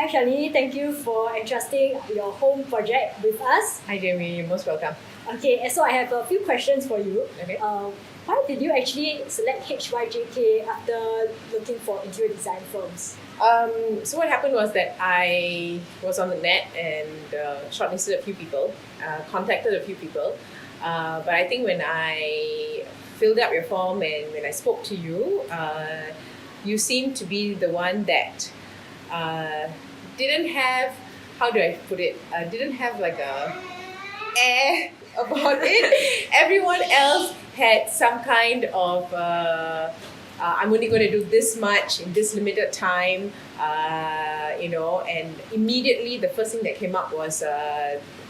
Hi Shalini, thank you for entrusting your home project with us. Hi Jamie, you're most welcome. Okay, so I have a few questions for you. Okay. Why did you actually select Hyjk after looking for interior design firms? So what happened was that I was on the net and shortlisted a few people, contacted a few people. But I think when I filled up your form and when I spoke to you, you seemed to be the one that didn't have, how do I put it, didn't have like a air about it. Everyone else had some kind of I'm only going to do this much in this limited time, and immediately the first thing that came up was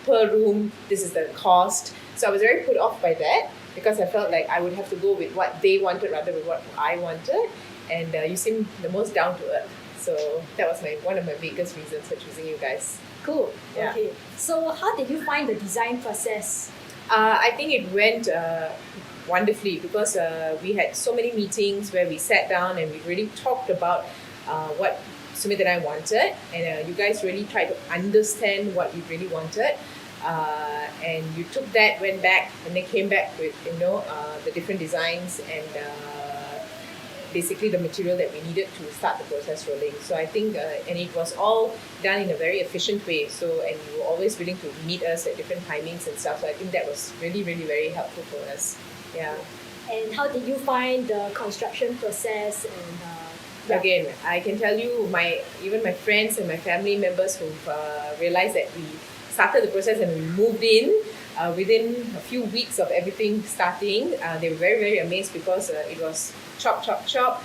per room, this is the cost. So I was very put off by that because I felt like I would have to go with what they wanted rather than what I wanted. And you seem the most down to earth. So that was one of my biggest reasons for choosing you guys. Cool. Yeah. Okay. So how did you find the design process? I think it went wonderfully because we had so many meetings where we sat down and we really talked about what Sumit and I wanted, and you guys really tried to understand what we really wanted. And you took that, went back, and then came back with the different designs and basically the material that we needed to start the process rolling. So I think, and it was all done in a very efficient way. So, and you were always willing to meet us at different timings and stuff. So I think that was really, really very helpful for us. Yeah. And how did you find the construction process? And Again, I can tell you, even my friends and my family members who've realized that we started the process and we moved in within a few weeks of everything starting. They were very, very amazed because it was chop, chop, chop,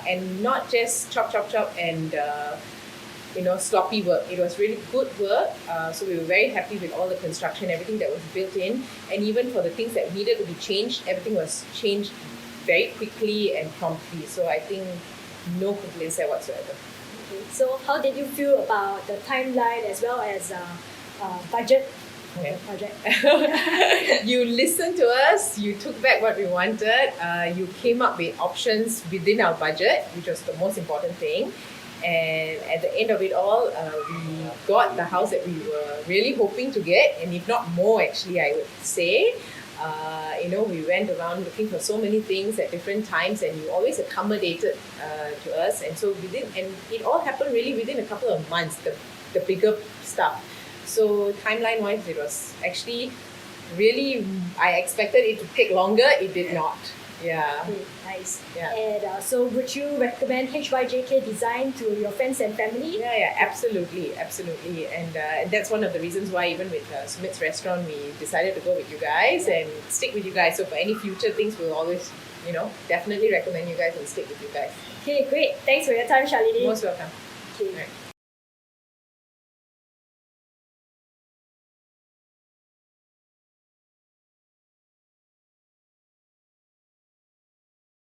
and not just chop, chop, chop and sloppy work. It was really good work. So we were very happy with all the construction, everything that was built in, and even for the things that needed to be changed, everything was changed very quickly and promptly. So I think no complaints there whatsoever. Okay. So how did you feel about the timeline as well as budget? Okay. Project. You listened to us, you took back what we wanted, you came up with options within our budget, which was the most important thing. And at the end of it all, we got the house that we were really hoping to get, and if not more, actually, I would say. We went around looking for so many things at different times, and you always accommodated to us. And so it all happened really within a couple of months, the bigger stuff. So timeline-wise, it was actually really, I expected it to take longer. It did not. Yeah. Okay, nice. Yeah. And so would you recommend Hyjk design to your friends and family? Yeah, absolutely. And that's one of the reasons why even with Sumit's restaurant, we decided to go with you guys and stick with you guys. So for any future things, we'll always, definitely recommend you guys and stick with you guys. Okay, great. Thanks for your time, Shalini. Most welcome. Okay. All right.